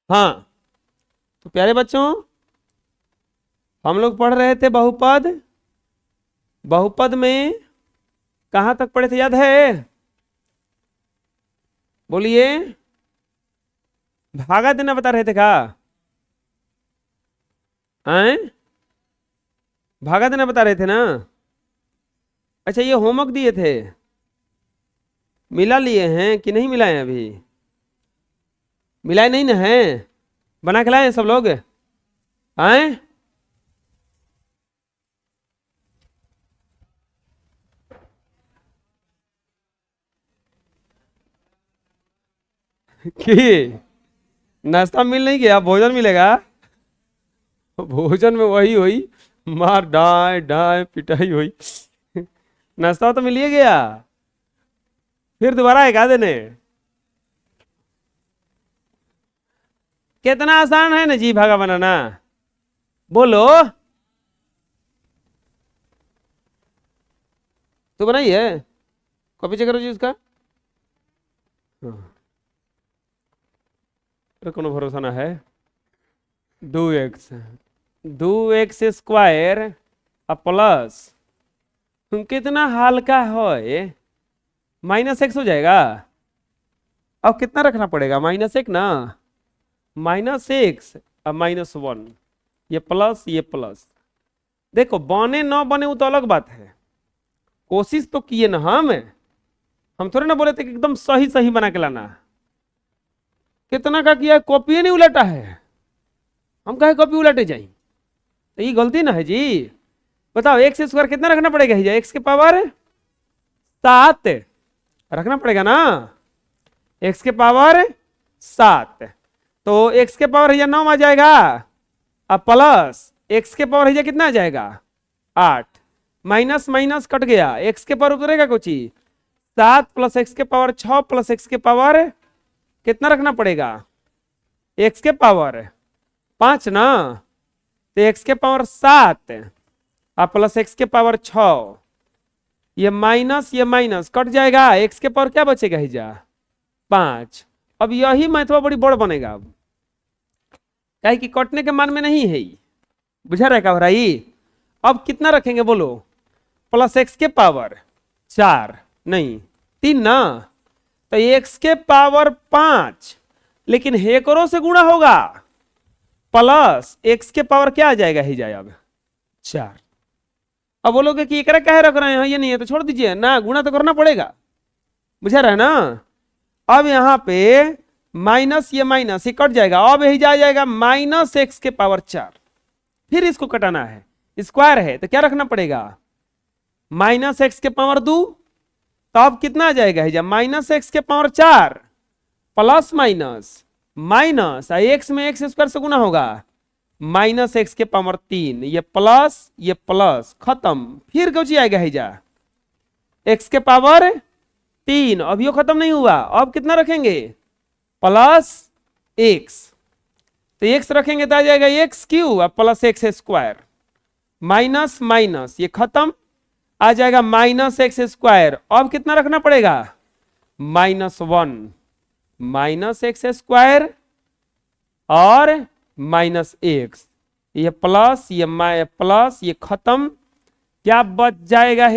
हाँ, तो प्यारे बच्चों हम लोग पढ़ रहे थे बहुपद। बहुपद में कहां तक पढ़े थे, याद है? बोलिए। भागा देना बता रहे थे क्या? हैं? भागा देना बता रहे थे ना? अच्छा, ये होमवर्क दिए थे, मिला लिए हैं कि नहीं मिलाए अभी? मिलाए नहीं ना है? बना के लाए हैं सब लोग? हैं? कि नाश्ता मिल नहीं गया, भोजन मिलेगा? भोजन में वही हुई, मार डाय डाय पिटाई हुई। नाश्ता तो मिल ही गया, फिर दोबारा एक आ देने। कितना आसान है ना जी भागा बनाना, बोलो। तो बनाइए, कॉपी चेक करो जी उसका। हाँ, कोनो भरोसा ना है। 2x, 2x² प्लस कितना हल्का है, -x हो जाएगा। अब कितना रखना पड़ेगा, -1 ना, -x और -1, ये प्लस ये प्लस। देखो बने ना बने वो तो अलग बात है, कोशिश तो किए ना। हम थोड़े ना बोले थे कि एकदम सही सही बना के लाना। कितना का किया, कॉपी नहीं उलटा है, हम कहे कॉपी उलटे जाए, तो ये गलती ना है जी। बताओ x² कितना रखना पड़ेगा, x के पावर 7 रखना पड़ेगा ना, x के पावर 7। तो x के पावर 9 आ जाएगा, अब प्लस x के पावर कितना आ जाएगा, 8। माइनस माइनस कट गया, x के पावर उतरेगा कुछ ही, 7 प्लस x के पावर 6 प्लस x के पावर कितना रखना पड़ेगा, x के पावर 5 ना, तो x के पावर 7 और प्लस x के पावर 6, ये माइनस कट जाएगा, x के पावर क्या बचेगा, 5। अब यही मैथवा बड़ी बड़ बनेगा, अब कहे कि कटने के मान में नहीं है, बुझा रहेगा भाई। अब कितना रखेंगे बोलो, प्लस x के पावर 4 नहीं 3 ना, तो x के पावर 5, लेकिन हेकरों से गुणा होगा, प्लस x के पावर क्या आ जाएगा, अब 4। अब बोलोगे कि एकरा कहे रख रहे हैं, ये नहीं है तो छोड़ दीजिए ना, गुणा तो करना पड़ेगा, बुझा रहा है ना। अब यहां पे माइनस ये माइनस, ये कट जाएगा, अब यही जाएगा -x के पावर 4। फिर इसको कटाना है, स्क्वायर है तो क्या रखना पड़ेगा, -x के पावर 2। तो अब कितना आ जाएगा, -x के power 4 plus minus minus, x में x² से गुना होगा, -x के पावर 3, ये प्लस खत्म। फिर कुछ आएगा, x के पावर 3, अभी खत्म नहीं हुआ, अब कितना रखेंगे, प्लस x। तो x रखेंगे तो आ जाएगा x³ plus x², minus minus ये खत्म, आ जाएगा -x²। अब कितना रखना पड़ेगा, -1 -x² और -x, ये प्लस ये प्लस ये खत्म, क्या बच जाएगा,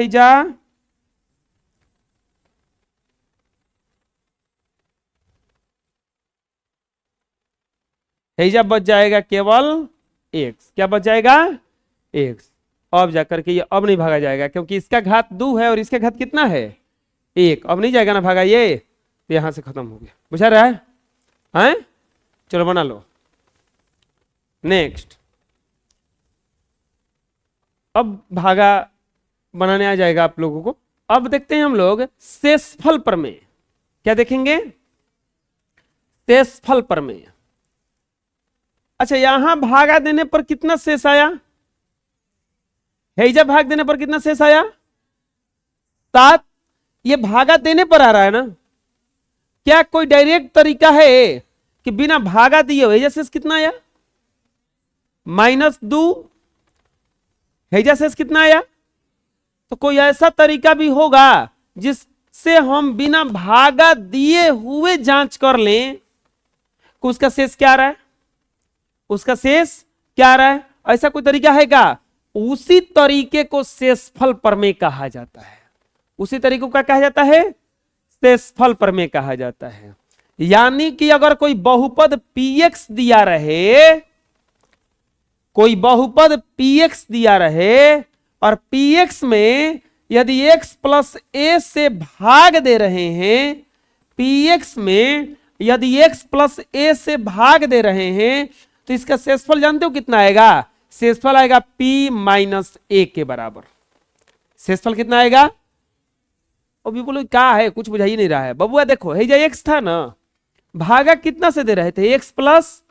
बच जाएगा केवल x। क्या बच जाएगा, x। अब जाकर के ये अब नहीं भागा जाएगा, क्योंकि इसका घात 2 है और इसका घात कितना है, 1। अब नहीं जाएगा ना भागा, ये तो यहां से खत्म हो गया, बुझा रहा है, हैं? चलो बना लो नेक्स्ट। अब भागा बनाने आ जाएगा आप लोगों को। अब देखते हैं हम लोग शेषफल प्रमेय, क्या देखेंगे, शेषफल प्रमेय। अच्छा, यहां भागा देने पर कितना शेष आया, हैजा भाग देने पर कितना शेष आया, 7। ये भागा देने पर आ रहा है ना, क्या कोई डायरेक्ट तरीका है कि बिना भागा दिए हैजा शेष कितना आया, -2। हैजा शेष कितना आया, तो कोई ऐसा तरीका भी होगा जिससे हम बिना भागा दिए हुए जांच कर लें उसका शेष क्या आ रहा है, उसका शेष क्या आ रहा है, ऐसा कोई तरीका है क्या? उसी तरीके को शेषफल प्रमेय कहा जाता है। उसी तरीके को क्या कहा जाता है? शेषफल प्रमेय कहा जाता है। यानी कि अगर कोई बहुपद px दिया रहे, कोई बहुपद px दिया रहे और px में यदि x प्लस a से भाग दे रहे हैं, px में यदि x प्लस a से भाग दे रहे हैं, तो इसका शेषफल जानते हो कितना आएगा? शेषफल आएगा p माइनस a के बराबर। शेषफल कितना आएगा? और भी बोलो क्या है, कुछ बुझा ही नहीं रहा है बबुआ। देखो हे जो x था ना, भागा कितना से दे रहे थे? x प्लस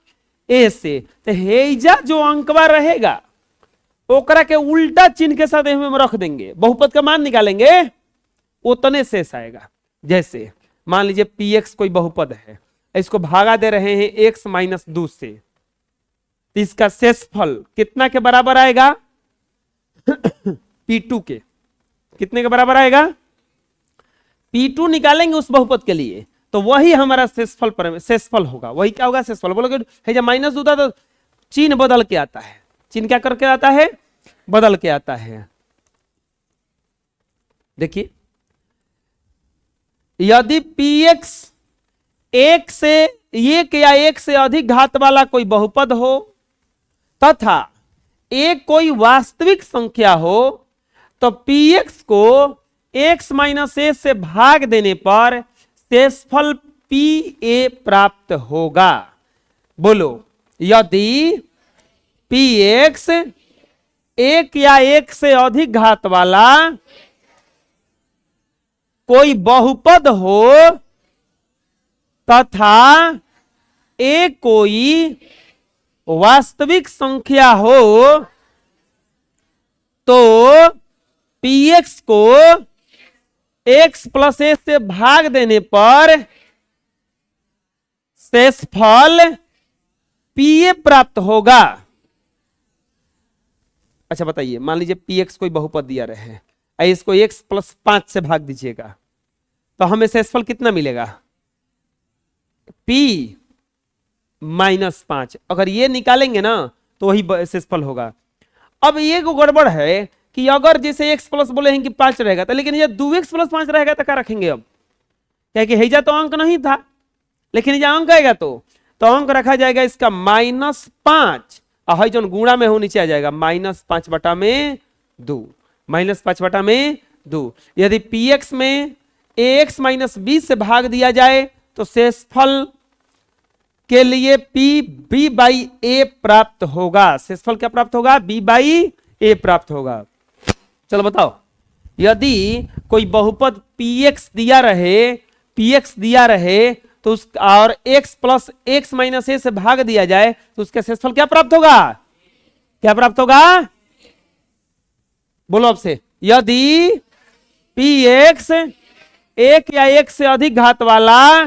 a से। तो हेजा जो अंकवा रहेगा ओकरा के उल्टा चिन्ह के साथ हम रख देंगे, बहुपद का मान निकालेंगे, उतने शेष आएगा। जैसे मान लीजिए px कोई बहुपद है, इसको भागा दे रहे हैं x माइनस 2 से, तो इसका शेषफल कितना के बराबर आएगा? p2 के। कितने के बराबर आएगा? p2 निकालेंगे उस बहुपद के लिए, तो वही हमारा शेषफल होगा। वही क्या होगा? शेषफल। बोलोगे है जब माइनस होता तो चिन्ह बदल के आता है। चिन्ह क्या करके आता है? बदल के आता है। देखिए यदि px एक से एक या एक से अधिक घात वाला कोई बहुपद हो तथा एक कोई वास्तविक संख्या हो, तो px को x माइनस a से भाग देने पर शेषफल pa प्राप्त होगा। बोलो यदि px एक या एक से अधिक घात वाला कोई बहुपद हो तथा एक कोई वास्तविक संख्या हो, तो px को x प्लस a से भाग देने पर शेषफल pa प्राप्त होगा। अच्छा बताइए, मान लीजिए px कोई बहुपद दिया रहे हैं, इसको x प्लस 5 से भाग दीजिएगा, तो हमें शेषफल कितना मिलेगा? p minus 5। अगर ये निकालेंगे ना तो वही शेषफल होगा। अब ये को गड़बड़ है कि अगर जैसे x प्लस बोले हैं कि 5 रहेगा, तो लेकिन ये 2x प्लस 5 रहेगा तो क्या रखेंगे? अब क्या कि हेजा तो अंक नहीं था, लेकिन ये अंक आएगा तो अंक रखा जाएगा इसका -5, और जो गुणा में हो नीचे आ जाएगा -5 बटा में 2, -5 बटा में 2। यदि px में ax माइनस b से भाग दिया जाए तो शेषफल के लिए p b बाई a प्राप्त होगा। शेषफल क्या प्राप्त होगा? b बाई a प्राप्त होगा। चलो बताओ, यदि कोई बहुपद px दिया रहे तो उस और x plus x minus a से भाग दिया जाए तो उसका शेषफल क्या प्राप्त होगा? क्या प्राप्त होगा? बोलो अब से। यदि px एक या एक से अधिक घात वाला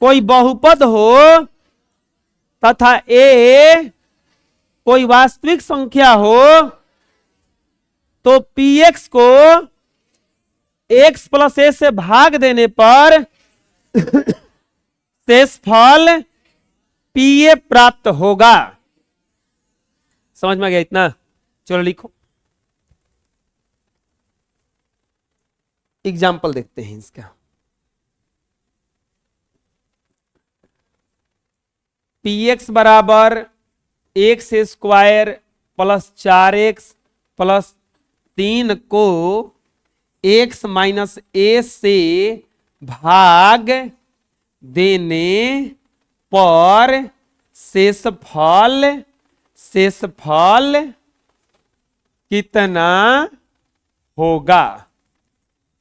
कोई बहुपद हो तथा a कोई वास्तविक संख्या हो, तो px को x प्लस a से भाग देने पर शेषफल pa प्राप्त होगा। समझ में गया इतना? चलो लिखो, एग्जाम्पल देखते हैं इसका। px बराबर x square plus 4x plus 3 को x माइनस a से भाग देने पर शेषफल कितना होगा?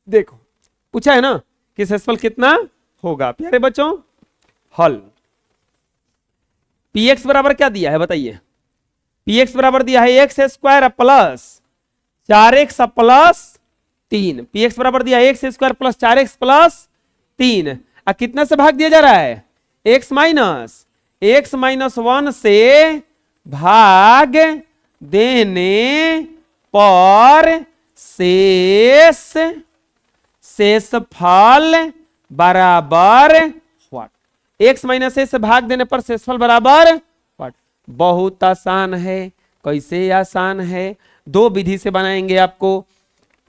देखो पूछा है ना कि शेषफल कितना होगा। प्यारे बच्चों, हल px बराबर क्या दिया है बताइए? px बराबर दिया है X square plus 4x plus 3। px बराबर दिया है X square plus 4x plus 3। कितना से भाग दिया जा रहा है? x माइनस 1 से भाग देने पर शेषफल बराबर व्हाट? एक्स माइनस ए से भाग देने पर शेषफल बराबर व्हाट। बहुत आसान है। कैसे आसान है, दो विधि से बनाएंगे आपको,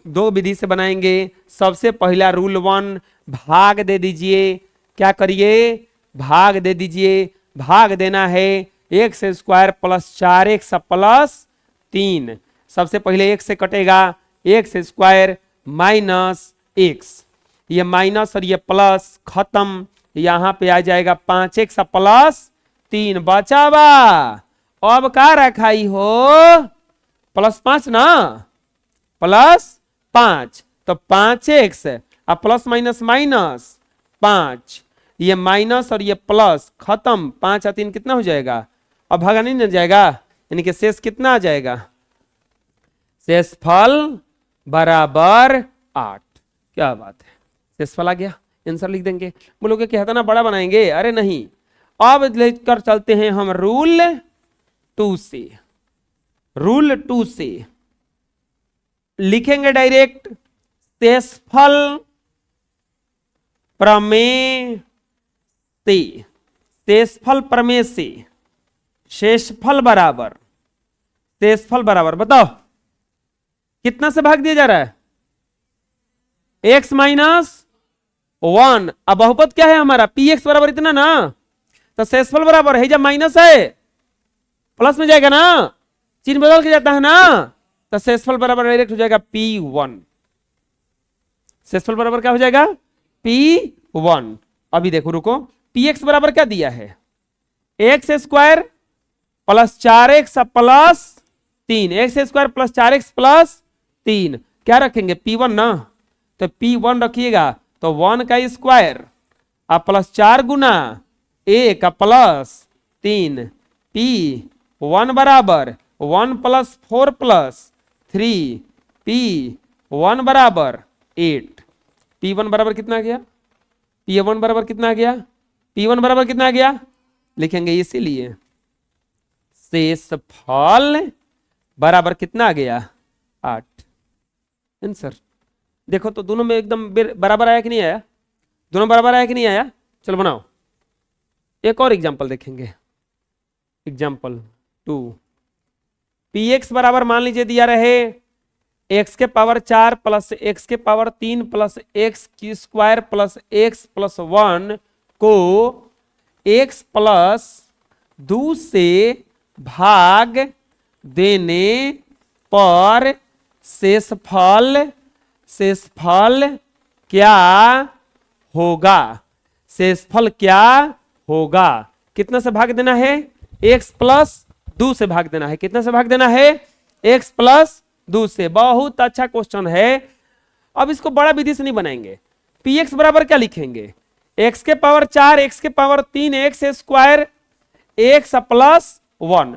दो विधि से बनाएंगे। सबसे पहला रूल 1, भाग दे दीजिए। क्या करिए, भाग दे दीजिए। भाग देना है X square plus 4x plus 3। सबसे पहले एक्स से कटेगा, एक्स स्क्वायर माइनस एक्स, ये माइनस और ये प्लस खत्म, यहां पे आ जाएगा 5x प्लस 3 बचावा। अब का रखाई हो, प्लस 5 ना, प्लस 5, तो 5x अब प्लस माइनस माइनस 5, ये माइनस और ये प्लस खत्म, 5 और 3 कितना हो जाएगा, अब भागा नहीं ना जाएगा, यानी कि शेष कितना आ जाएगा, शेषफल बराबर 8। क्या बात है, शेषफल आ गया, आंसर लिख देंगे। बोलोगे क्या था ना बड़ा बनाएंगे, अरे नहीं, अब लेकर चलते हैं हम रूल 2 से। रूल 2 से लिखेंगे डायरेक्ट, शेषफल प्रमेय से, शेषफल प्रमेय से शेषफल बराबर, शेषफल बराबर बताओ कितना से भाग दिया जा रहा है, x माइनस 1। अब बहुपद क्या है हमारा, पी एक्स बराबर इतना ना, तो शेषफल बराबर है, जब माइनस है प्लस में जाएगा ना, चिन्ह बदल के जाता है ना, तो शेषफल बराबर डायरेक्ट हो जाएगा P1। शेषफल बराबर क्या हो जाएगा, P1। अभी देखो रुको, px बराबर क्या दिया है, X square plus 4x plus 3, x square plus 4x plus 3, क्या रखेंगे P1 ना, तो P1 रखिएगा, तो 1 का स्क्वायर अब प्लस 4 गुना a का प्लस 3, P1 बराबर 1 प्लस 4 प्लस 3, P1 बराबर 8। P1 बराबर कितना आ गया, P1 बराबर कितना आ गया, P1 बराबर कितना आ गया, लिखेंगे इसीलिए शेषफल बराबर कितना आ गया, 8। आंसर देखो तो दोनों में एकदम बराबर आया कि नहीं आया, दोनों बराबर आया कि नहीं आया। चलो बनाओ, एक और एग्जांपल देखेंगे, एग्जांपल 2। px बराबर मान लीजिए दिया रहे x के पावर 4 प्लस x के पावर 3 प्लस एक्स की स्क्वायर प्लस x प्लस 1 को x प्लस 2 से भाग देने पर शेषफल, शेषफल क्या होगा, शेषफल क्या होगा, कितना से भाग देना है, x प्लस 2 से भाग देना है, कितना से भाग देना है, x प्लस 2 से। बहुत अच्छा क्वेश्चन है। अब इसको बड़ा विधि से नहीं बनाएंगे, px बराबर क्या लिखेंगे, x के पावर 4 x के power 3 x square x plus 1।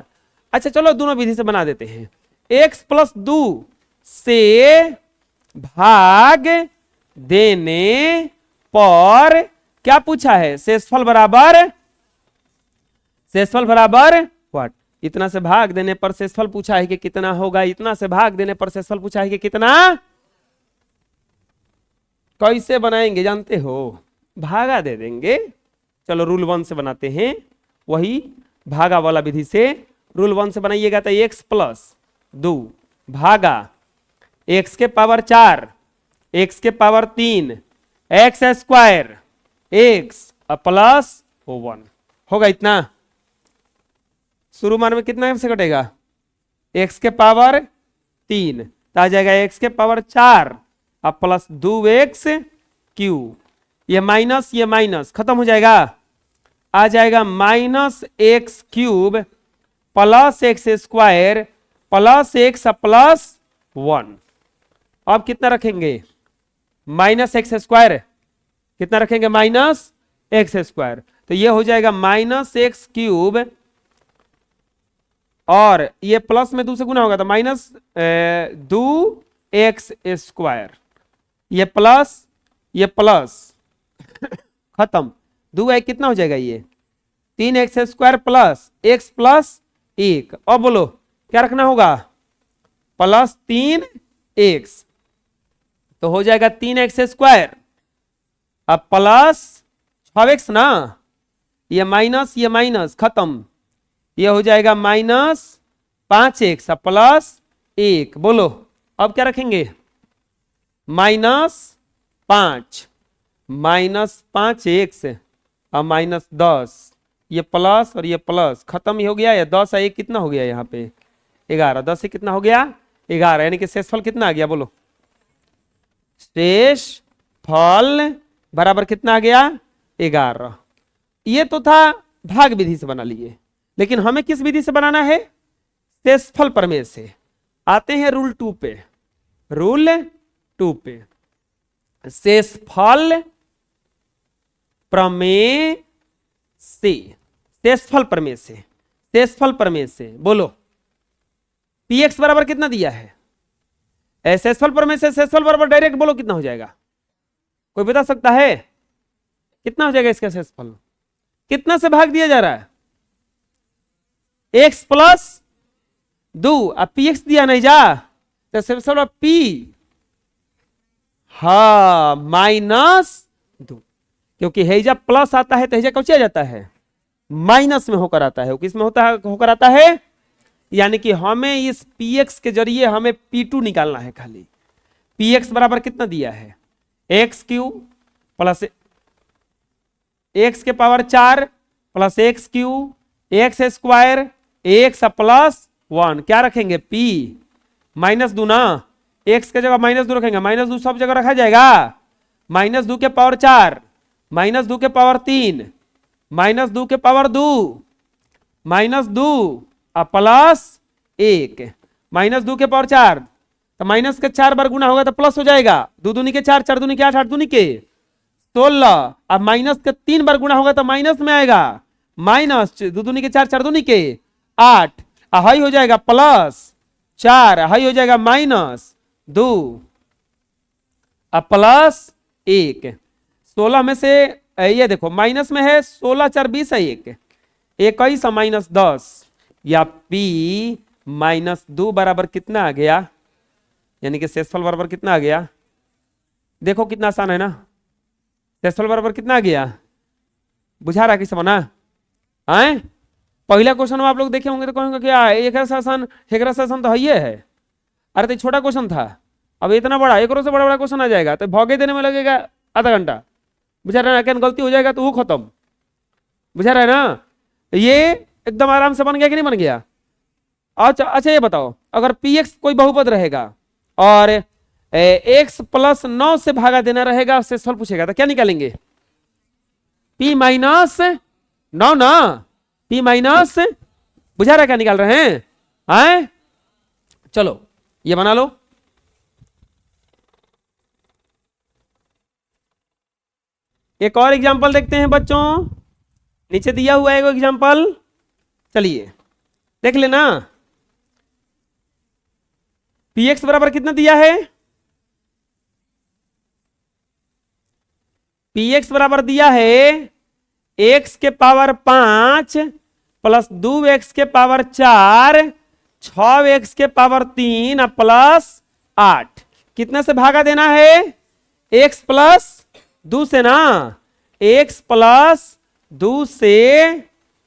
अच्छा चलो दोनों विधि से बना देते हैं, x प्लस 2 से भाग देने पर क्या पूछा है, शेषफल बराबर, शेषफल बराबर व्हाट, इतना से भाग देने पर शेषफल पूछा है कि कितना होगा, इतना से भाग देने पर शेषफल पूछा है कि कितना। कैसे बनाएंगे जानते हो, भागा दे देंगे। चलो रूल 1 से बनाते हैं, वही भागा वाला विधि से। रूल 1 से बनाइएगा तो x प्लस 2 भागा x के पावर 4 x के power 3 x square x plus 1 होगा इतना। शुरू मान में कितना से कटेगा, x के पावर 3 तो आ जाएगा x के पावर 4 अब प्लस 2x क्यूब, ये माइनस खत्म हो जाएगा, आ जाएगा minus x cube plus x square plus x plus 1। अब कितना रखेंगे, माइनस एक्स स्क्वायर, कितना रखेंगे, माइनस एक्स स्क्वायर, तो ये हो जाएगा माइनस एक्स क्यूब और ये प्लस में 2 से गुना होगा तो माइनस 2x स्क्वायर, ये प्लस खत्म, 2 कितना हो जाएगा, ये 3x square plus x plus 1। अब बोलो क्या रखना होगा, प्लस 3x, तो हो जाएगा 3x स्क्वायर अब प्लस 6x ना, ये माइनस खत्म, ये हो जाएगा -5x प्लस 1। बोलो अब क्या रखेंगे, -5 -5x और -10, ये प्लस और ये प्लस खत्म ही हो गया। या 10 और 1 कितना हो गया यहाँ पे 11, 10 से कितना हो गया 11, यानी कि शेषफल कितना आ गया बोलो, शेषफल बराबर कितना आ गया 11। ये तो था भाग विधि से बना लिए, लेकिन हमें किस विधि से बनाना है, शेषफल प्रमेय से। आते हैं रूल 2 पे, रूल 2 पे, शेषफल प्रमेय से, शेषफल प्रमेय से, शेषफल प्रमेय से बोलो px बराबर कितना दिया है, शेषफल प्रमेय से शेषफल बराबर डायरेक्ट बोलो कितना हो जाएगा, कोई बता सकता है कितना हो जाएगा इसका शेषफल, कितना से भाग दिया जा रहा है, x प्लस 2 अब px दिया नहीं जा तो शेषफल p हाँ -2, क्योंकि हेजा प्लस आता है तो हेजा कौन आ जाता है माइनस में होकर आता है, किस में होता है होकर आता है, यानी कि हमें इस px के जरिए हमें p2 निकालना है। खाली px बराबर कितना दिया है, x³ प्लस x के power 4 plus x³ x² x plus 1, क्या रखेंगे p -2 ना, x के जगह -2 रखेंगे, -2 सब जगह रखा जाएगा, -2 के पावर 4 -2 के पावर 3 -2 के पावर 2 -2 प्लस 1 -2 के पावर 4 तो माइनस के 4 बार गुना होगा तो प्लस हो जाएगा, 2 दूनी के 4 4 दूनी के 8 8 दूनी के 16, अब माइनस के 3 बार गुना होगा तो माइनस में आएगा, -2 दूनी के 4 4 दूनी के 8, हाई हो जाएगा +4, हाई हो जाएगा -2 प्लस 1। 16 में से ये देखो माइनस में है 16 4 20 है 1 21 -10, या p -2 बराबर कितना आ गया, यानी कि शेषफल बराबर कितना आ गया, देखो कितना आसान है ना, शेषफल बराबर कितना आ गया, बुझा रहा किस बना आए। पहला क्वेश्चन में आप लोग देखे होंगे तो कहेंगे क्या एकरा से आसान तो है, अरे तो छोटा क्वेश्चन था, अब इतना बड़ा एक से बड़ा क्वेश्चन आ जाएगा तो भौगे देने में लगेगा आधा घंटा, बुझा रहा है ना, गलती हो जाएगा तो वो खत्म, बुझा रहा है ना। ये एकदम आराम से बन गया कि नहीं बन गया। अच्छा ये बताओ, अगर px कोई बहुपद रहेगा और x + 9 से भागा देना रहेगा, शेषफल पूछेगा तो क्या निकालेंगे, p - 9 ना, p - बुझा रहा क्या निकाल रहे हैं आए। चलो ये बना लो, एक और एग्जांपल देखते हैं बच्चों, नीचे दिया हुआ है एक एग्जांपल, चलिए देख लेना। px बराबर कितना दिया है, px बराबर दिया है x के पावर 5 प्लस 2x के पावर 4 6x के पावर 3 प्लस 8, कितने से भागा देना है, x प्लस 2 से ना, x प्लस 2 से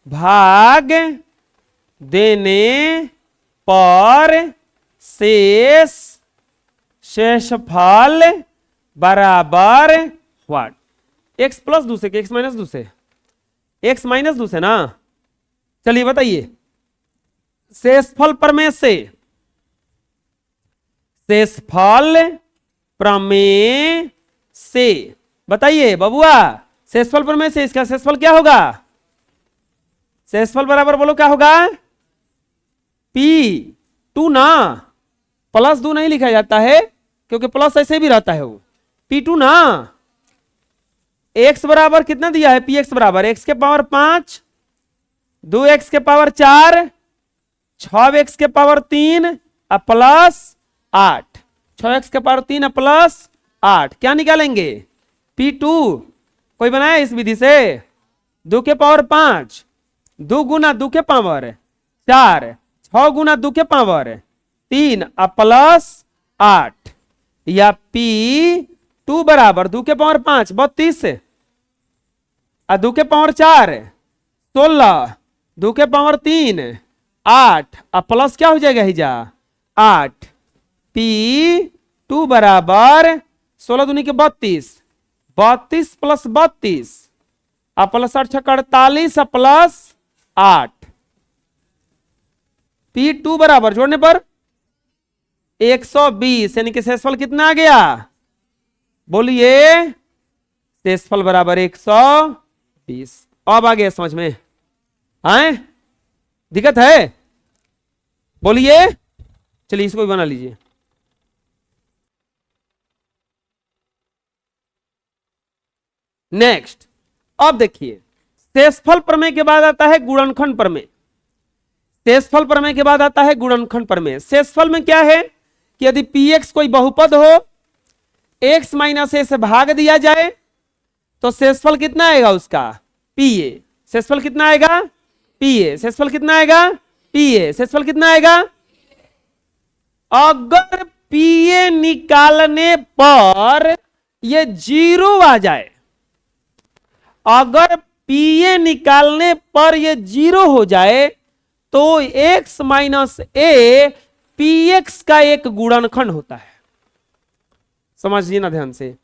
भाग देने पर शेषफल बराबर व्हाट, x + 2 से कि x - 2 से, x - 2 से ना। चलिए बताइए, शेषफल प्रमेय से, शेषफल प्रमेय से बताइए बबुआ, शेषफल प्रमेय से इसका शेषफल क्या होगा, शेषफल बराबर बोलो क्या होगा, p2 ना, +2 नहीं लिखा जाता है क्योंकि प्लस ऐसे भी रहता है, वो p2 ना। x बराबर कितना दिया है, px बराबर x के पावर 5 2x के पावर 4 6x के पावर 3 प्लस 8, 6x के पावर 3 प्लस 8, क्या निकालेंगे, p2। कोई बनाया इस विधि से, 2 के पावर 5 2 गुना 2 के पावर 4 6 गुना 2 के पावर 3 प्लस 8, या p2 बराबर 2 के पावर 5 32 और 2 के पावर 4 16 2 के पावर 3 8 अब प्लस क्या हो जाएगा हिजा 8 P2 बराबर 16 दूनी के 32 32 प्लस 32 अब प्लस 8 छक्का 48 प्लस 8 P2 बराबर जोड़ने पर 120 यानी कि शेषफल कितना आ गया बोलिए शेषफल बराबर 120। अब आ गया समझ में आए दिक्कत है बोलिए चलिए इसको भी बना लीजिए। नेक्स्ट अब देखिए शेषफल प्रमेय के बाद आता है गुणनखंड प्रमेय। शेषफल प्रमेय के बाद आता है गुणनखंड प्रमेय। शेषफल में क्या है कि यदि px कोई बहुपद हो x माइनस ए से भाग दिया जाए तो शेषफल कितना आएगा उसका pa। शेषफल कितना आएगा pa। शेषफल कितना आएगा pa। शेषफल कितना आएगा अगर pa निकालने पर ये 0 आ जाए अगर pa निकालने पर ये 0 हो जाए तो x माइनस ए px का एक गुणनखंड होता है। समझिए ना ध्यान से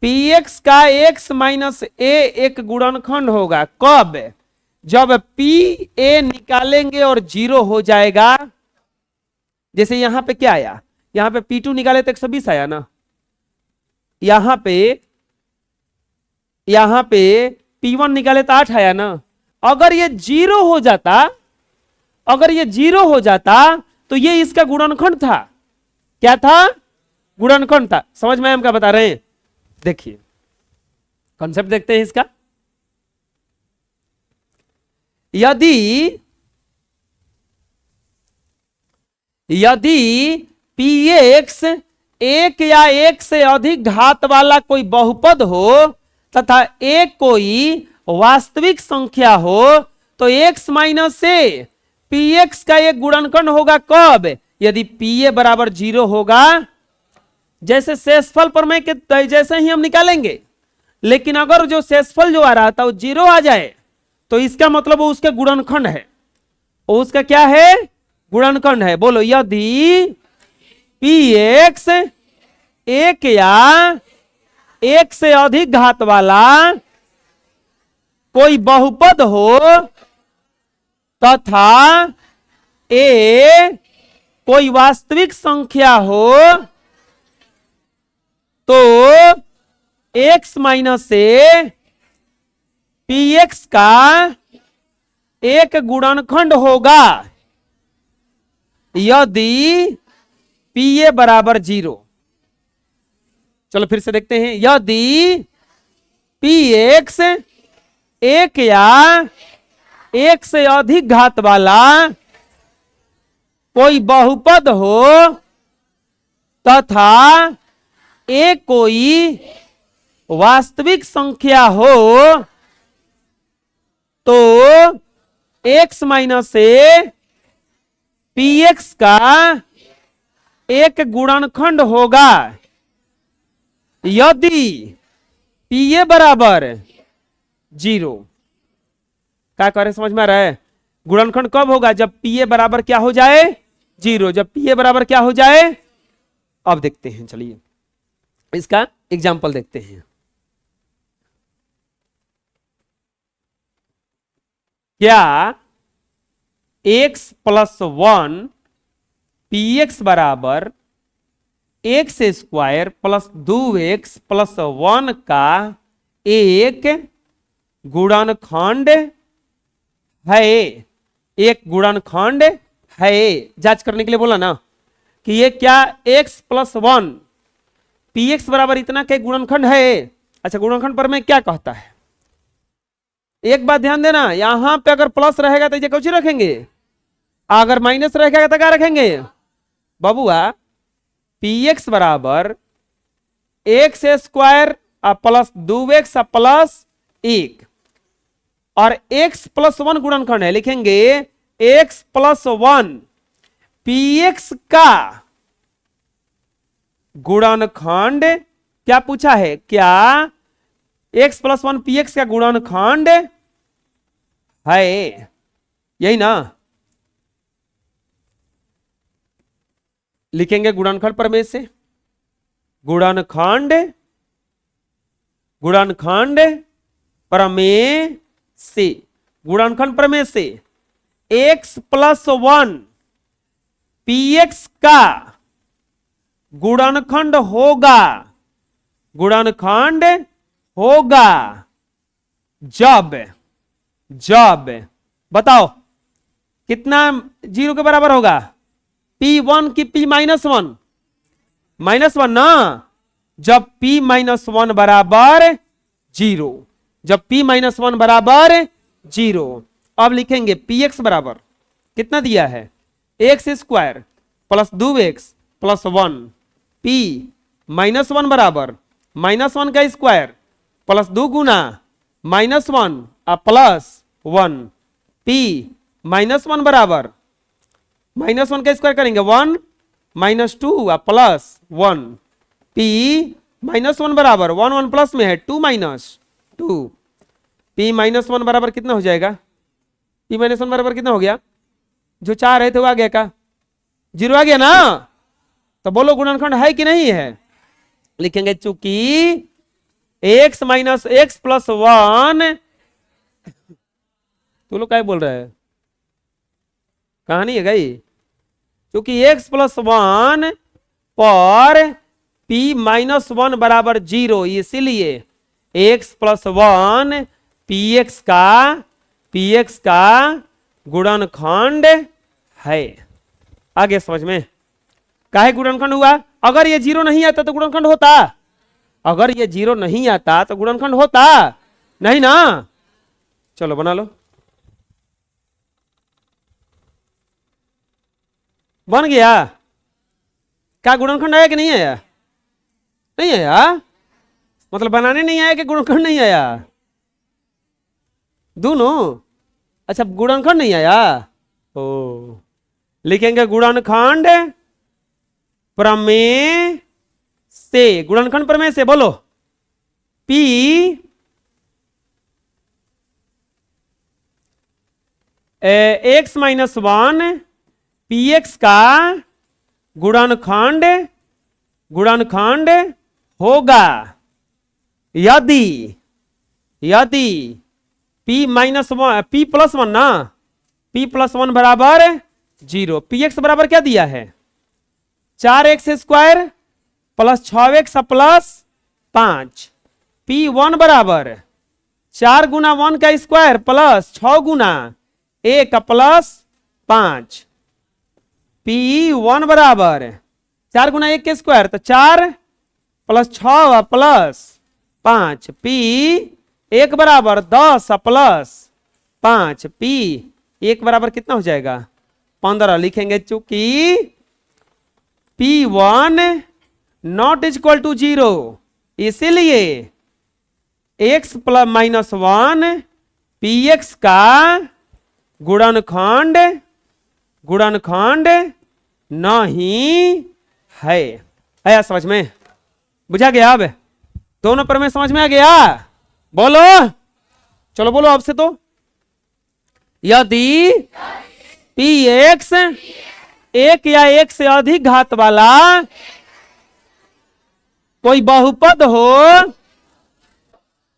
px का x माइनस ए एक गुणनखंड होगा कब जब pa निकालेंगे और 0 हो जाएगा। जैसे यहां पे क्या आया यहां पे P2 निकाले तो 120 आया ना यहां पे P1 निकाले तो 8 आया ना। अगर ये 0 हो जाता तो ये इसका गुणनखंड था। क्या था गुणनखंड था। समझ में हम क्या बता रहे हैं देखिए कॉन्सेप्ट देखते हैं इसका। यदि px एक या एक से अधिक घात वाला कोई बहुपद हो तथा एक कोई वास्तविक संख्या हो तो x माइनस ए px का एक गुणनखंड होगा कब यदि pa बराबर 0 होगा। जैसे शेषफल प्रमेय के जैसे ही हम निकालेंगे लेकिन अगर जो शेषफल जो आ रहा था वो 0 आ जाए तो इसका मतलब वो उसका गुणनखंड है। वो उसका क्या है गुणनखंड है। बोलो यदि px एक या एक से अधिक घात वाला कोई बहुपद हो तथा ए कोई वास्तविक संख्या हो तो x माइनस ए px का एक गुणनखंड होगा यदि pa बराबर 0। चलो फिर से देखते हैं यदि px एक या एक से अधिक घात वाला कोई बहुपद हो तथा एक कोई वास्तविक संख्या हो तो x माइनस ए px का एक गुणनखंड होगा यदि pa बराबर 0। क्या करे समझ में आ रहा है गुणनखंड कब होगा जब pa बराबर क्या हो जाए 0। जब pa बराबर क्या हो जाए अब देखते हैं चलिए इसका एग्जाम्पल देखते हैं। क्या x प्लस 1 px बराबर x square plus 2x plus 1 का एक गुणनखंड है। एक गुणनखंड है जांच करने के लिए बोला ना कि ये क्या x प्लस 1 px बराबर इतना का गुणनखंड है। अच्छा गुणनखंड पर मैं क्या कहता है एक बात ध्यान देना यहां पे अगर प्लस रहेगा तो ये कुछ रखेंगे अगर माइनस रहेगा तो क्या रखेंगे बबुआ px बराबर x square plus 2x plus 1 और x प्लस 1 गुणनखंड है लिखेंगे x प्लस 1 px का गुणनखंड क्या पूछा है क्या x plus one p x का गुणनखंड है, यही ना। लिखेंगे गुणनखंड प्रमेय से, गुणनखंड गुणनखंड प्रमेय से, गुणनखंड प्रमेय से x plus one p x का गुणनखंड होगा, गुणनखंड होगा जब, जब बताओ कितना जीरो के बराबर होगा, P1 की P minus one, minus one ना, जब P माइनस वन बराबर जीरो, जब P माइनस वन बराबर जीरो। अब लिखेंगे Px बराबर कितना दिया है, एक्स स्क्वायर प्लस 2x प्लस वन, P माइनस वन बराबर माइनस वन का स्क्वायर प्लस 2 गुना minus one plus one, P minus one बराबर माइनस वन का स्क्वायर करेंगे 1 minus 2 plus 1, P minus one बराबर 1 1 प्लस में है 2 माइनस 2, P माइनस वन बराबर कितना हो जाएगा, P माइनस वन बराबर कितना हो गया, जो 4 है तो आ गया का, जीरो आ गया ना। तो बोलो गुणनखंड है कि नहीं है। लिखेंगे चूंकि x minus x plus one, तो लोग क्या बोल रहे हैं, कहानी है गई, क्योंकि x प्लस वन पर p माइनस वन बराबर जीरो, इसीलिए x प्लस वन px का गुणनखंड है। आगे समझ में, काहे गुणनखंड हुआ, अगर ये जीरो नहीं आता तो गुणनखंड होता, अगर ये जीरो नहीं आता तो गुणनखंड होता नहीं ना। चलो बना लो, बन गया। क्या गुणनखंड आया कि नहीं आया, नहीं आया, मतलब बनाने नहीं आया कि गुणनखंड नहीं आया, दोनों। अच्छा गुणनखंड नहीं आया, ओ लिखेंगे गुणनखंड प्रमेय से, गुणनखंड प्रमेय से बोलो P x minus one p x का गुणनखंड, गुणनखंड होगा यदि, यदि P minus one P plus one ना, P प्लस वन बराबर जीरो, पी एक्स बराबर क्या दिया है 4x square plus 6x plus 5, P1 बराबर 4 गुना 1 का स्क्वायर प्लस 6 गुना 1 प्लस 5, P1 बराबर 4 गुना 1 के स्क्वायर तो 4 प्लस 6 प्लस 5, P1 बराबर 10 प्लस 5, P1 बराबर कितना हो जाएगा 15। लिखेंगे चूंकि P1 not equal to zero, इसीलिए x plus minus one p x का गुणनखंड, गुणनखंड नहीं है। आया समझ में, बुझा गया। अब दोनों प्रमेय समझ में आ गया, बोलो चलो बोलो आपसे। तो यदि पी एक्स एक या एक से अधिक घात वाला कोई बहुपद हो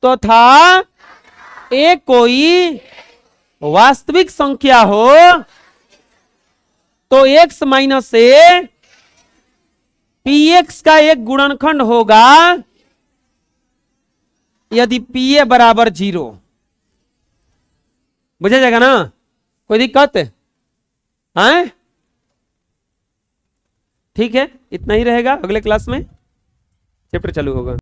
तो था एक कोई वास्तविक संख्या हो तो x minus A P x का एक गुणनखंड होगा यदि पी ए बराबर जीरो। बुझा जाएगा ना, कोई दिक्कत है? ठीक है, इतना ही रहेगा। अगले क्लास में चैप्टर चालू होगा।